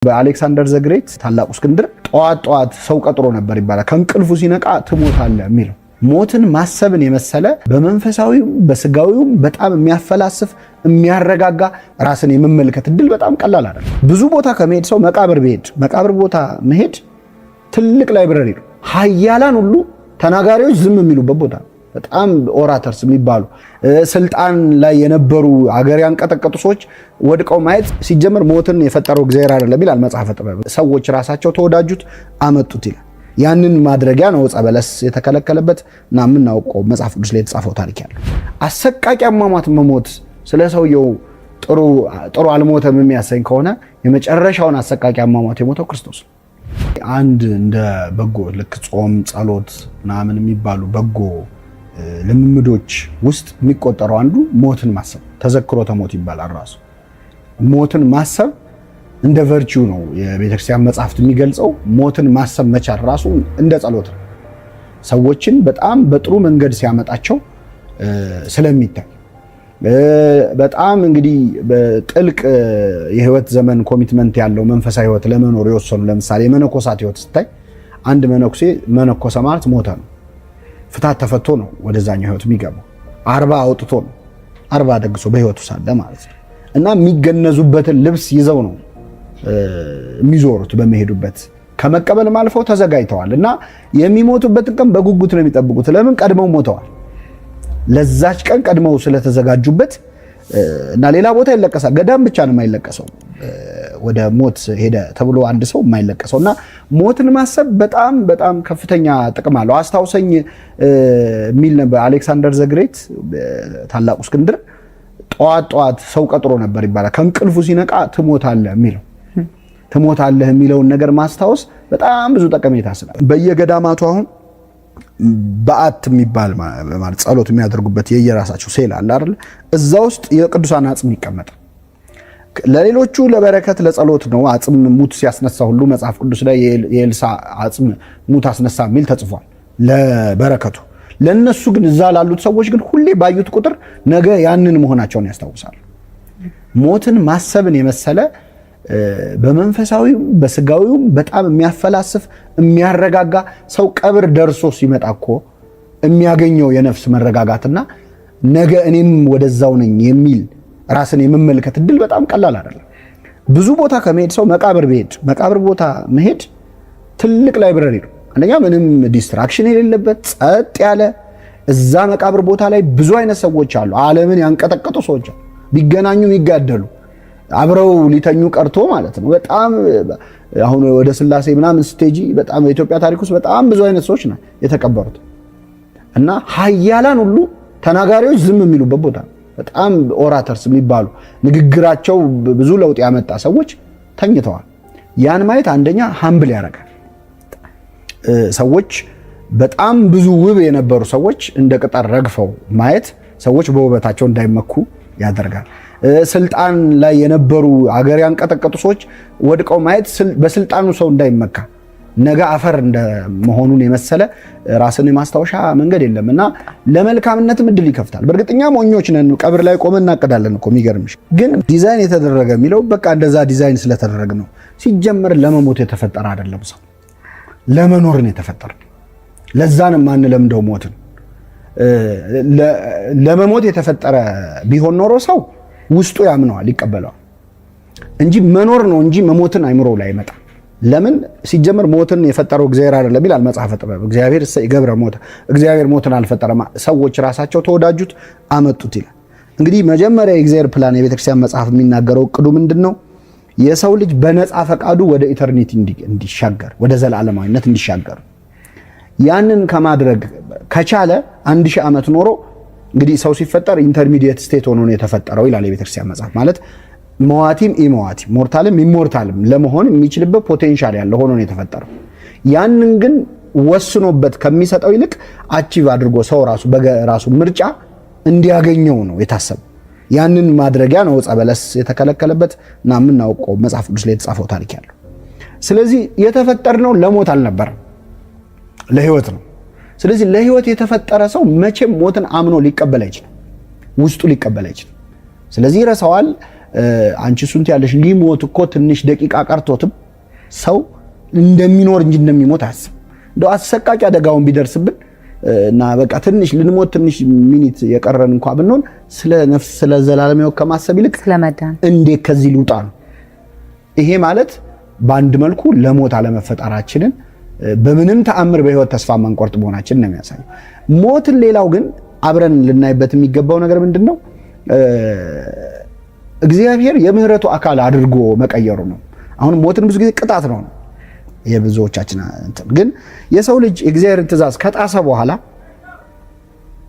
በአሌክሳንደር ዘግሬት ታላቁ እስክንድር ጧት ሰው ቀጥሮ ነበር ይባላል። ከእንቅልፉ ሲነቃ ትሞታለህ የሚለው ሞትን ማሰብን የመሰለ በመንፈሳዊው በስጋዊው በጣም የሚያፈላስፍ የሚያረጋጋ ራስን የመመልከት እድል በጣም ቀላል አይደለም። ብዙ ቦታ ከመሄድ ሰው መቃብር ቦታ መሄድ ትልቅ ላይብረሪ ነው። ኃያላን ሁሉ ተናጋሪዎች ዝም የሚሉበት ቦታ ነው። በጣም ኦራተርስ የሚባሉ ስልጣን ላይ የነበሩ አገር ያንቀጠቀጡ ሰዎች ወድቀው ማየት ሲጀምር ሞትን የፈጠረው እግዚአብሔር አይደለም ይላል መጽሐፈ ጥበብ። ሰዎች ራሳቸው ተወዳጁት አመጡት ይላል። ያንን ማድረጊያ ነው ዕፀ በለስ የተከለከለበት እና የምናውቀው መጽሐፍ ቅዱስ ላይ የተጻፈው ታሪክ ያለው አሰቃቂ አሟሟት መሞት ስለ ሰውየው ጥሩ አልሞተም የሚያሰኝ ከሆነ የመጨረሻውን አሰቃቂ አሟሟት የሞተው ክርስቶስ ነው። አንድ እንደ በጎ ልክ ጾም፣ ጸሎት ምናምን የሚባሉ በጎ ልምምዶች ውስጥ የሚቆጠረው አንዱ ሞትን ማሰብ ተዘክሮተ ሞት ይባላል። ራሱ ሞትን ማሰብ እንደ ቨርቹ ነው የቤተክርስቲያን መጽሐፍት የሚገልጸው። ሞትን ማሰብ መቻል ራሱ እንደ ጸሎት ነው። ሰዎችን በጣም በጥሩ መንገድ ሲያመጣቸው ስለሚታይ በጣም እንግዲህ በጥልቅ የህይወት ዘመን ኮሚትመንት ያለው መንፈሳዊ ህይወት ለመኖር የወሰኑ ለምሳሌ የመነኮሳት ህይወት ስታይ አንድ መነኩሴ መነኮሰ ማለት ሞተ ነው። ፍታት ተፈቶ ነው ወደዛኛው ህይወት የሚገባው። 40 አውጥቶ ነው 40 ደግሶ በህይወቱ ሳለ ማለት ነው። እና የሚገነዙበትን ልብስ ይዘው ነው የሚዞሩት። በመሄዱበት ከመቀበል አልፈው ተዘጋጅተዋል እና የሚሞቱበትን ቀን በጉጉት ነው የሚጠብቁት። ለምን? ቀድመው ሞተዋል። ለዛች ቀን ቀድመው ስለተዘጋጁበት እና ሌላ ቦታ ይለቀሳል። ገዳም ብቻ ነው የማይለቀሰው ወደ ሞት ሄደ ተብሎ አንድ ሰው የማይለቀሰው እና ሞትን ማሰብ በጣም ከፍተኛ ጥቅም አለው። አስታውሰኝ የሚል ነበር አሌክሳንደር ዘግሬት ታላቁ እስክንድር ጧት ሰው ቀጥሮ ነበር ይባላል። ከእንቅልፉ ሲነቃ ትሞታለህ የሚለውን ነገር ማስታወስ በጣም ብዙ ጠቀሜታ ስላለ በየገዳማቱ አሁን በዓት የሚባል ማለት ጸሎት የሚያደርጉበት የየራሳቸው ሴል አለ አይደል? እዛ ውስጥ የቅዱሳን አጽም ይቀመጣል። ለሌሎቹ ለበረከት ለጸሎት ነው። አጽም ሙት ሲያስነሳ ሁሉ መጽሐፍ ቅዱስ ላይ የኤልሳ አጽም ሙት አስነሳ የሚል ተጽፏል ለበረከቱ። ለነሱ ግን እዛ ላሉት ሰዎች ግን ሁሌ ባዩት ቁጥር ነገ ያንን መሆናቸውን ያስታውሳሉ። ሞትን ማሰብን የመሰለ በመንፈሳዊው በስጋዊው በጣም የሚያፈላስፍ የሚያረጋጋ ሰው ቀብር ደርሶ ሲመጣ እኮ የሚያገኘው የነፍስ መረጋጋትና ነገ እኔም ወደዛው ነኝ የሚል ራስን የመመልከት እድል በጣም ቀላል አይደለም። ብዙ ቦታ ከመሄድ ሰው መቃብር ቦታ መሄድ ትልቅ ላይብረሪ ነው። አንደኛ ምንም ዲስትራክሽን የሌለበት ጸጥ ያለ እዛ መቃብር ቦታ ላይ ብዙ አይነት ሰዎች አሉ። ዓለምን ያንቀጠቀጡ ሰዎች አሉ። ቢገናኙ የሚጋደሉ አብረው ሊተኙ ቀርቶ ማለት ነው። በጣም አሁን ወደ ስላሴ ምናምን ስቴጂ በጣም በኢትዮጵያ ታሪክ ውስጥ በጣም ብዙ አይነት ሰዎች ነው የተቀበሩት እና ኃያላን ሁሉ ተናጋሪዎች ዝም የሚሉበት ቦታ ነው። በጣም ኦራተርስ የሚባሉ ንግግራቸው ብዙ ለውጥ ያመጣ ሰዎች ተኝተዋል። ያን ማየት አንደኛ ሃምብል ያደርጋል። ሰዎች በጣም ብዙ ውብ የነበሩ ሰዎች እንደ ቅጠል ረግፈው ማየት ሰዎች በውበታቸው እንዳይመኩ ያደርጋል። ስልጣን ላይ የነበሩ አገር ያንቀጠቀጡ ሰዎች ወድቀው ማየት በስልጣኑ ሰው እንዳይመካ ነገ አፈር እንደመሆኑን የመሰለ ራስን የማስታወሻ መንገድ የለም እና ለመልካምነትም እድል ይከፍታል። በእርግጠኛ ሞኞች ነን። ቀብር ላይ ቆመን እናቀዳለን እኮ የሚገርምሽ። ግን ዲዛይን የተደረገ የሚለው በቃ እንደዛ ዲዛይን ስለተደረገ ነው። ሲጀመር ለመሞት የተፈጠረ አይደለም። ሰው ለመኖር ነው የተፈጠረ። ለዛንም ማንለምደው ሞትን ለመሞት የተፈጠረ ቢሆን ኖሮ ሰው ውስጡ ያምነዋል ይቀበለዋል እንጂ መኖር ነው እንጂ መሞትን አይምሮ ላይ አይመጣ። ለምን? ሲጀመር ሞትን የፈጠረው እግዚአብሔር አይደለም ይላል መጽሐፈ ጥበብ። እግዚአብሔር ይገብረ ሞት፣ እግዚአብሔር ሞትን አልፈጠረም፣ ሰዎች ራሳቸው ተወዳጁት አመጡት ይላል። እንግዲህ መጀመሪያ የእግዚአብሔር ፕላን የቤተክርስቲያን መጽሐፍ የሚናገረው እቅዱ ምንድነው? የሰው ልጅ በነፃ ፈቃዱ ወደ ኢተርኒቲ እንዲሻገር፣ ወደ ዘላለማዊነት እንዲሻገር። ያንን ከማድረግ ከቻለ 1000 ዓመት ኖሮ እንግዲህ ሰው ሲፈጠር ኢንተርሚዲየት ስቴት ሆኖ ነው የተፈጠረው ይላል የቤተክርስቲያን መጽሐፍ። ማለት መዋቲም ኢመዋቲም ሞርታልም ኢሞርታልም ለመሆን የሚችልበት ፖቴንሻል ያለው ሆኖ ነው የተፈጠረው። ያንን ግን ወስኖበት ከሚሰጠው ይልቅ አቺቭ አድርጎ ሰው በራሱ ምርጫ እንዲያገኘው ነው የታሰበው። ያንን ማድረጊያ ነው ዕፀ በለስ የተከለከለበት እና የምናውቀው መጽሐፍ ቅዱስ ላይ የተጻፈው ታሪክ ያለው። ስለዚህ የተፈጠርነው ለሞት አልነበረም፣ ለህይወት ነው። ስለዚህ ለህይወት የተፈጠረ ሰው መቼም ሞትን አምኖ ሊቀበል አይችልም፣ ውስጡ ሊቀበል አይችልም። ስለዚህ ይረሳዋል። አንቺ ሱንት ያለሽ ሊሞት እኮ ትንሽ ደቂቃ ቀርቶትም ሰው እንደሚኖር እንጂ እንደሚሞት አያስብ። እንደው አሰቃቂ አደጋውን ቢደርስብን እና በቃ ትንሽ ልንሞት ትንሽ ሚኒት የቀረን እንኳን ብንሆን ስለ ነፍስ ስለ ዘላለም ሕይወት ከማሰብ ይልቅ ስለመዳን እንዴት ከዚህ ልውጣ ነው። ይሄ ማለት በአንድ መልኩ ለሞት አለመፈጠራችንን በምንም ተአምር በህይወት ተስፋ ማንቆርጥ መሆናችንን ነው የሚያሳየው። ሞትን ሌላው ግን አብረን ልናይበት የሚገባው ነገር ምንድነው? እግዚአብሔር የምህረቱ አካል አድርጎ መቀየሩ ነው። አሁን ሞትን ብዙ ጊዜ ቅጣት ነው የብዙዎቻችን እንትን። ግን የሰው ልጅ የእግዚአብሔርን ትእዛዝ ከጣሰ በኋላ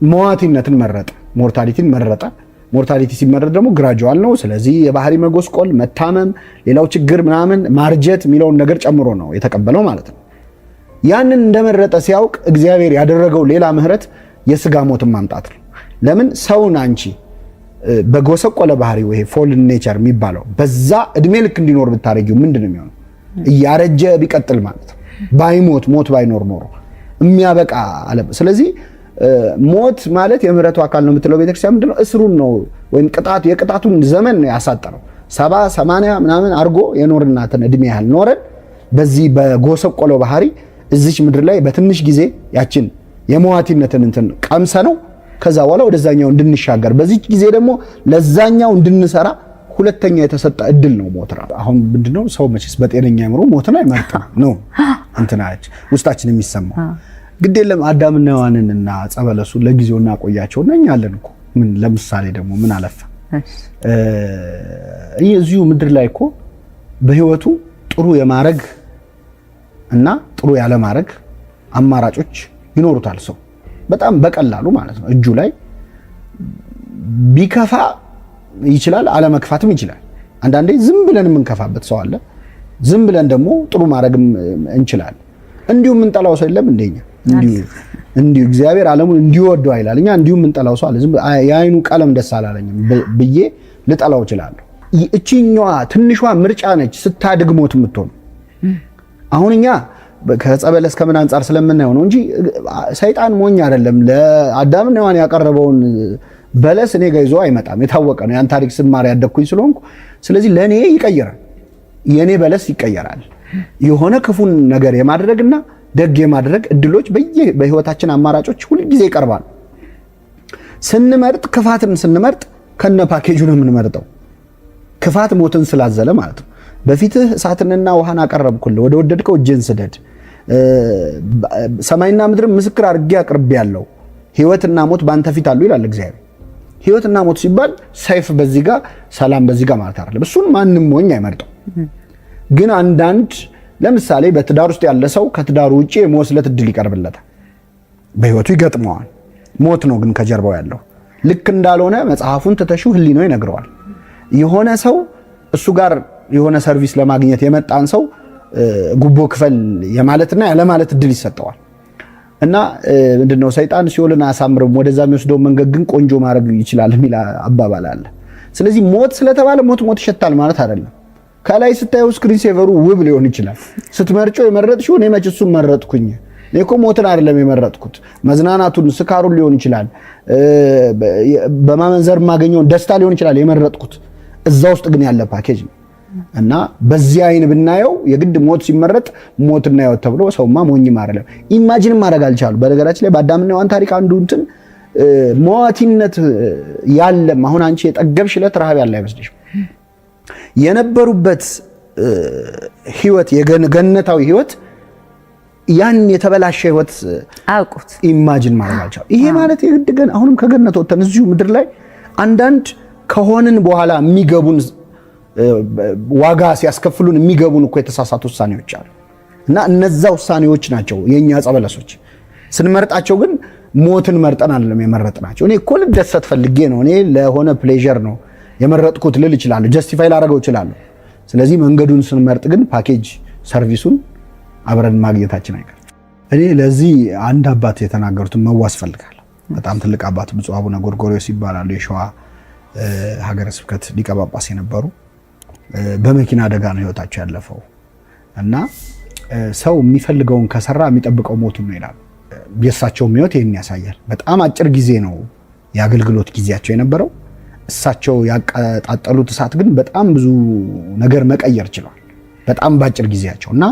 መዋቲነትን መረጠ፣ ሞርታሊቲን መረጠ። ሞርታሊቲ ሲመረጥ ደግሞ ግራጁዋል ነው። ስለዚህ የባህሪ መጎስቆል፣ መታመም፣ ሌላው ችግር ምናምን ማርጀት የሚለውን ነገር ጨምሮ ነው የተቀበለው ማለት ነው። ያንን እንደመረጠ ሲያውቅ እግዚአብሔር ያደረገው ሌላ ምህረት የስጋ ሞትን ማምጣት ነው። ለምን ሰውን አንቺ በጎሰቆለ ባህሪ ወይ ፎልን ኔቸር የሚባለው በዛ እድሜ ልክ እንዲኖር ብታረጊው ምንድነው የሚሆነው? እያረጀ ቢቀጥል ማለት ነው። ባይሞት ሞት ባይኖር ኖሮ የሚያበቃ አለ። ስለዚህ ሞት ማለት የምህረቱ አካል ነው የምትለው ቤተክርስቲያን ምንድነው? እስሩን ነው ወይም ቅጣቱ የቅጣቱን ዘመን ነው ያሳጠረው። 70 80 ምናምን አርጎ የኖርናትን እድሜ ያህል ኖረን በዚህ በጎሰቆለው ባህሪ እዚች ምድር ላይ በትንሽ ጊዜ ያችን የመዋቲነትን እንትን ቀምሰ ነው ከዛ በኋላ ወደዛኛው እንድንሻገር በዚህ ጊዜ ደግሞ ለዛኛው እንድንሰራ ሁለተኛ የተሰጠ እድል ነው ሞት። አሁን ምንድነው ሰው መቼስ በጤነኛ አእምሮ ሞትን አይመርጥም ነው እንትናች ውስጣችን የሚሰማው። ግድ የለም አዳምና ሔዋንንና ጸበለሱ ለጊዜው እናቆያቸውና እኛ አለን እኮ ምን ለምሳሌ ደግሞ ምን አለፈ እዚሁ ምድር ላይ እኮ በህይወቱ ጥሩ የማረግ እና ጥሩ ያለ ማረግ አማራጮች ይኖሩታል። ሰው በጣም በቀላሉ ማለት ነው እጁ ላይ ቢከፋ ይችላል፣ አለመክፋትም ይችላል። አንዳንዴ ዝም ብለን የምንከፋበት ሰው አለ፣ ዝም ብለን ደግሞ ጥሩ ማረግም እንችላለን። እንዲሁ የምንጠላው ሰው የለም እንደኛ እንዲሁ እግዚአብሔር ዓለሙን እንዲወደው አይላል። እኛ እንዲሁ የምንጠላው ሰው አለ። ዝም የአይኑ ቀለም ደስ አላለኝም ብዬ ልጠላው እችላለሁ። እቺኛዋ ትንሿ ምርጫ ነች ስታድግ ሞት የምትሆን። አሁን እኛ ከጸበለስ ከምን አንፃር ስለምናየው ነው እንጂ ሰይጣን ሞኝ አይደለም። ለአዳምና ሔዋን ያቀረበውን በለስ እኔ ጋር ይዞ አይመጣም። የታወቀ ነው። ያን ታሪክ ስማር ያደኩኝ ስለሆንኩ ስለዚህ ለኔ ይቀየራል። የኔ በለስ ይቀየራል። የሆነ ክፉን ነገር የማድረግና ደግ የማድረግ እድሎች በህይወታችን አማራጮች ሁሉ ጊዜ ይቀርባሉ። ስንመርጥ ክፋትን ስንመርጥ ከነ ፓኬጁ ነው የምንመርጠው። ክፋት ሞትን ስላዘለ ማለት ነው። በፊትህ እሳትንና ውሃን አቀረብኩልህ፣ ወደ ወደድከው እጅን ስደድ፣ ሰማይና ምድር ምስክር አድርጌ አቅርቤያለሁ፣ ህይወትና ሞት ባንተ ፊት አሉ ይላል እግዚአብሔር። ህይወትና ሞት ሲባል ሰይፍ በዚህ ጋር ሰላም በዚህ ጋር ማለት አይደለም። እሱን ማንም ሞኝ አይመርጠው። ግን አንዳንድ ለምሳሌ በትዳር ውስጥ ያለ ሰው ከትዳሩ ውጪ የመወስለት እድል ይቀርብለታል፣ በህይወቱ ይገጥመዋል። ሞት ነው ግን ከጀርባው ያለው። ልክ እንዳልሆነ መጽሐፉን ትተሽው ህሊናው ይነግረዋል። የሆነ ሰው እሱ ጋር የሆነ ሰርቪስ ለማግኘት የመጣን ሰው ጉቦ ክፈል የማለትና ያለማለት እድል ይሰጠዋል። እና ምንድነው ሰይጣን ሲኦልን አያሳምርም፣ ወደዛ የሚወስደው መንገድ ግን ቆንጆ ማድረግ ይችላል የሚል አባባል አለ። ስለዚህ ሞት ስለተባለ ሞት ይሸታል ማለት አይደለም። ከላይ ስታየው ስክሪን ሴቨሩ ውብ ሊሆን ይችላል። ስትመርጨው የመረጥሽው እኔ መች እሱን መረጥኩኝ፣ እኔ እኮ ሞትን አይደለም የመረጥኩት፣ መዝናናቱን ስካሩን ሊሆን ይችላል፣ በማመንዘር የማገኘውን ደስታ ሊሆን ይችላል የመረጥኩት። እዛ ውስጥ ግን ያለ ፓኬጅ ነው። እና በዚህ አይን ብናየው የግድ ሞት ሲመረጥ ሞትና ሕይወት ተብሎ ሰውማ ሞኝም አይደለም። ኢማጂን ማድረግ አልቻሉ። በነገራችን ላይ በአዳምና ሔዋን ታሪክ አንዱ እንትን መዋቲነት ያለም አሁን አንቺ የጠገብሽ ዕለት ረሃብ ያለ አይመስልሽም? የነበሩበት ህይወት የገነታዊ ህይወት ያን የተበላሸ ህይወት አውቁት ኢማጂን ማድረግ አልቻሉ። ይሄ ማለት የግድ ግን አሁንም ከገነት ወጥተን እዚሁ ምድር ላይ አንዳንድ ከሆንን በኋላ የሚገቡን ዋጋ ሲያስከፍሉን የሚገቡን እኮ የተሳሳቱ ውሳኔዎች አሉ። እና እነዛ ውሳኔዎች ናቸው የኛ ጸበለሶች። ስንመርጣቸው ግን ሞትን መርጠን አይደለም የመረጥናቸው። እኔ እኮ ልደሰት ፈልጌ ነው፣ እኔ ለሆነ ፕሌዠር ነው የመረጥኩት ልል ይችላል፣ ጀስቲፋይ ላደርገው ይችላል። ስለዚህ መንገዱን ስንመርጥ ግን ፓኬጅ ሰርቪሱን አብረን ማግኘታችን አይቀር። እኔ ለዚህ አንድ አባት የተናገሩትን መዋስ ፈልጋለሁ። በጣም ትልቅ አባት ብፁዕ አቡነ ጎርጎርዮስ ይባላሉ። የሸዋ ሀገረ ስብከት ሊቀ ጳጳስ የነበሩ በመኪና አደጋ ነው ህይወታቸው ያለፈው። እና ሰው የሚፈልገውን ከሰራ የሚጠብቀው ሞቱን ነው ይላሉ። የእሳቸውም ህይወት ይህን ያሳያል። በጣም አጭር ጊዜ ነው የአገልግሎት ጊዜያቸው የነበረው። እሳቸው ያቀጣጠሉት እሳት ግን በጣም ብዙ ነገር መቀየር ችሏል በጣም ባጭር ጊዜያቸው እና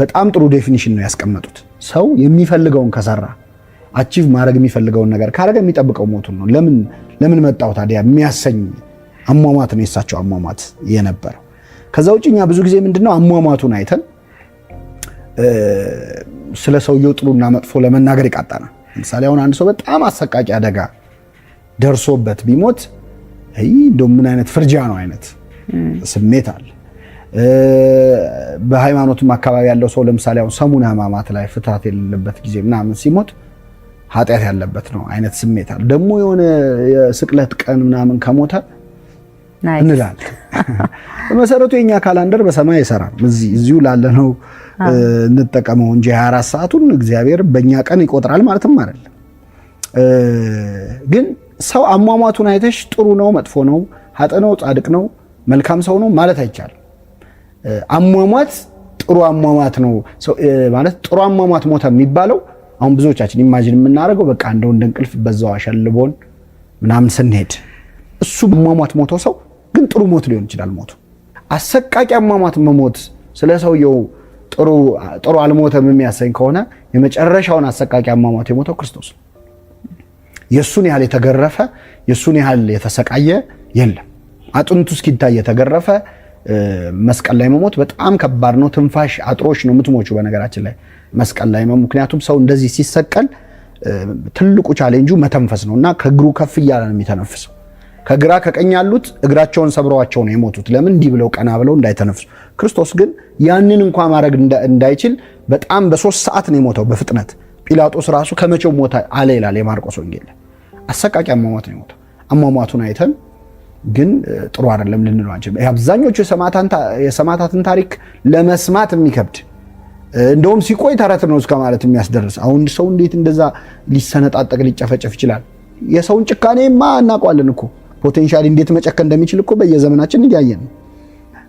በጣም ጥሩ ዴፊኒሽን ነው ያስቀመጡት። ሰው የሚፈልገውን ከሰራ አቺቭ ማድረግ የሚፈልገውን ነገር ካረገ የሚጠብቀው ሞቱን ነው። ለምን መጣው ታዲያ የሚያሰኝ አሟሟት ነው የእሳቸው አሟሟት የነበረው። ከዛ ውጭ እኛ ብዙ ጊዜ ምንድነው አሟሟቱን አይተን ስለ ሰውየው ጥሩና መጥፎ ለመናገር ይቃጣናል። ለምሳሌ አሁን አንድ ሰው በጣም አሰቃቂ አደጋ ደርሶበት ቢሞት እንደው ምን አይነት ፍርጃ ነው አይነት ስሜት አለ። በሃይማኖትም አካባቢ ያለው ሰው ለምሳሌ አሁን ሰሙነ ሕማማት ላይ ፍትሐት የሌለበት ጊዜ ምናምን ሲሞት ኃጢአት ያለበት ነው አይነት ስሜት አለ። ደግሞ የሆነ የስቅለት ቀን ምናምን ከሞተ እንላለን። በመሰረቱ የኛ ካላንደር በሰማይ ይሰራል። እዚሁ ላለነው እንጠቀመው እንጂ 24 ሰዓቱን እግዚአብሔር በእኛ ቀን ይቆጥራል ማለትም አይደለም። ግን ሰው አሟሟቱን አይተሽ ጥሩ ነው መጥፎ ነው ኃጥእ ነው ጻድቅ ነው መልካም ሰው ነው ማለት አይቻልም። አሟሟት ጥሩ አሟሟት ነው ማለት ጥሩ አሟሟት ሞተ የሚባለው አሁን ብዙዎቻችን ኢማጂን የምናደርገው በቃ እንደው እንደ እንቅልፍ በዛው አሸልቦን ምናምን ስንሄድ እሱ አሟሟት ሞተው ሰው ግን ጥሩ ሞት ሊሆን ይችላል። ሞቱ አሰቃቂ አሟሟት መሞት ስለ ሰውየው ጥሩ አልሞተም የሚያሰኝ ከሆነ የመጨረሻውን አሰቃቂ አሟሟት የሞተው ክርስቶስ ነው። የሱን ያህል የተገረፈ የሱን ያህል የተሰቃየ የለም። አጥንቱ እስኪታይ የተገረፈ መስቀል ላይ መሞት በጣም ከባድ ነው። ትንፋሽ አጥሮሽ ነው የምትሞቹ በነገራችን ላይ መስቀል ላይ ነው። ምክንያቱም ሰው እንደዚህ ሲሰቀል ትልቁ ቻሌንጁ መተንፈስ ነውና ከእግሩ ከፍ እያለ ነው የሚተነፍሰው። ከግራ ከቀኝ ያሉት እግራቸውን ሰብረዋቸው ነው የሞቱት። ለምን እንዲህ ብለው ቀና ብለው እንዳይተነፍሱ። ክርስቶስ ግን ያንን እንኳን ማድረግ እንዳይችል በጣም በ3 ሰዓት ነው የሞተው በፍጥነት። ጲላጦስ ራሱ ከመቼው ሞተ አለ ይላል የማርቆስ ወንጌል። አሰቃቂ አሟሟት ነው የሞተው። አሟሟቱን አይተን ግን ጥሩ አይደለም ልንለው አንችልም። አብዛኞቹ የሰማዕታትን ታሪክ ለመስማት የሚከብድ እንደውም ሲቆይ ተረት ነው እስከ ማለት የሚያስደርስ። አሁን ሰው እንዴት እንደዛ ሊሰነጣጠቅ ሊጨፈጨፍ ይችላል? የሰውን ጭካኔማ እናውቀዋለን እኮ ፖቴንሻሊ እንዴት መጨከን እንደሚችል እኮ በየዘመናችን እያየን ነው።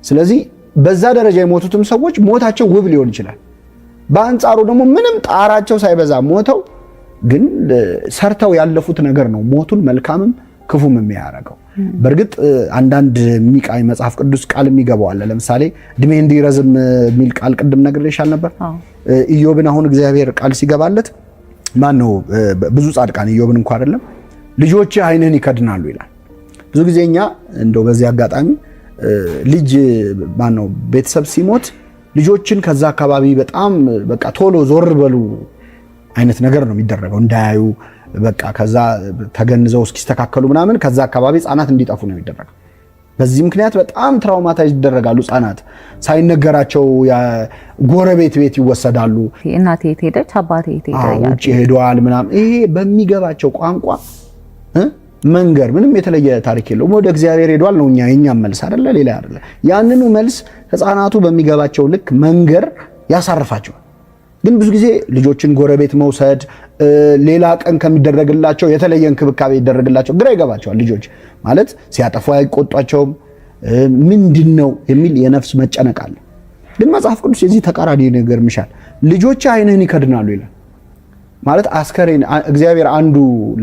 ስለዚህ በዛ ደረጃ የሞቱትም ሰዎች ሞታቸው ውብ ሊሆን ይችላል። በአንጻሩ ደግሞ ምንም ጣራቸው ሳይበዛ ሞተው ግን ሰርተው ያለፉት ነገር ነው ሞቱን መልካምም ክፉም የሚያደርገው። በእርግጥ አንዳንድ የሚቃይ መጽሐፍ ቅዱስ ቃል የሚገባው አለ። ለምሳሌ እድሜ እንዲረዝም የሚል ቃል ቅድም ነግሬሻል ነበር። ኢዮብን አሁን እግዚአብሔር ቃል ሲገባለት ማን ነው ብዙ ጻድቃን ኢዮብን እንኳን አይደለም ልጆች ዓይንህን ይከድናሉ ይላል። ብዙ ጊዜ እኛ እንደው በዚህ አጋጣሚ ልጅ ማን ነው ቤተሰብ ሲሞት ልጆችን ከዛ አካባቢ በጣም በቃ ቶሎ ዞር በሉ አይነት ነገር ነው የሚደረገው እንዳያዩ በቃ ከዛ ተገንዘው እስኪስተካከሉ ምናምን ከዛ አካባቢ ህፃናት እንዲጠፉ ነው የሚደረገው። በዚህ ምክንያት በጣም ትራውማታይዝ ይደረጋሉ ህፃናት። ሳይነገራቸው ጎረቤት ቤት ይወሰዳሉ። እናቴ የት ሄደች አባቴ የት ሄደ ውጪ ሄደዋል ምናምን። ይሄ በሚገባቸው ቋንቋ መንገር ምንም የተለየ ታሪክ የለውም። ወደ እግዚአብሔር ሄደዋል ነው የኛም መልስ አይደለ ሌላ አይደለ። ያንኑ መልስ ህፃናቱ በሚገባቸው ልክ መንገር ያሳርፋቸዋል። ግን ብዙ ጊዜ ልጆችን ጎረቤት መውሰድ ሌላ ቀን ከሚደረግላቸው የተለየ እንክብካቤ ይደረግላቸው ግራ ይገባቸዋል። ልጆች ማለት ሲያጠፉ አይቆጧቸውም ምንድነው የሚል የነፍስ መጨነቅ አለ። ግን መጽሐፍ ቅዱስ የዚህ ተቃራኒ ነገር ምሻል ልጆች ዓይንህን ይከድናሉ ይላል። ማለት አስከሬን እግዚአብሔር አንዱ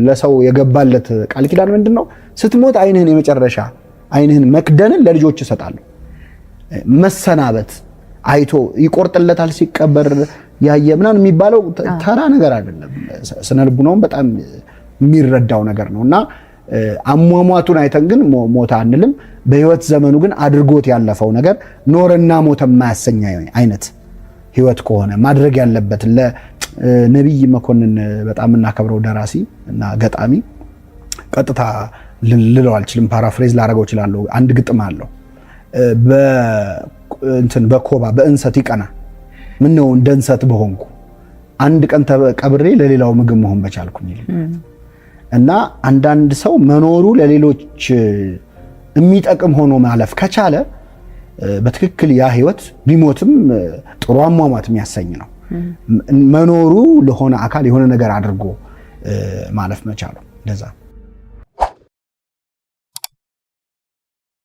ለሰው የገባለት ቃል ኪዳን ምንድነው? ስትሞት ዓይንህን የመጨረሻ ዓይንህን መክደንን ለልጆች ይሰጣሉ። መሰናበት አይቶ ይቆርጥለታል ሲቀበር ያየ ምናምን የሚባለው ተራ ነገር አይደለም። ስነልቡናውም በጣም የሚረዳው ነገር ነውና አሟሟቱን አይተን ግን ሞታ አንልም። በህይወት ዘመኑ ግን አድርጎት ያለፈው ነገር ኖርና ሞተ የማያሰኝ አይነት ህይወት ከሆነ ማድረግ ያለበት ለነብይ መኮንን በጣም እናከብረው ደራሲ እና ገጣሚ ቀጥታ ልለው አልችልም፣ ፓራፍሬዝ ላደርገው እችላለሁ። አንድ ግጥም አለው በኮባ በእንሰት ይቀና ምን ነው እንደ እንሰት በሆንኩ አንድ ቀን ተቀብሬ ለሌላው ምግብ መሆን በቻልኩኝ እና አንዳንድ ሰው መኖሩ ለሌሎች የሚጠቅም ሆኖ ማለፍ ከቻለ በትክክል ያ ህይወት ቢሞትም ጥሩ አሟሟት የሚያሰኝ ነው። መኖሩ ለሆነ አካል የሆነ ነገር አድርጎ ማለፍ መቻሉ እንደዛ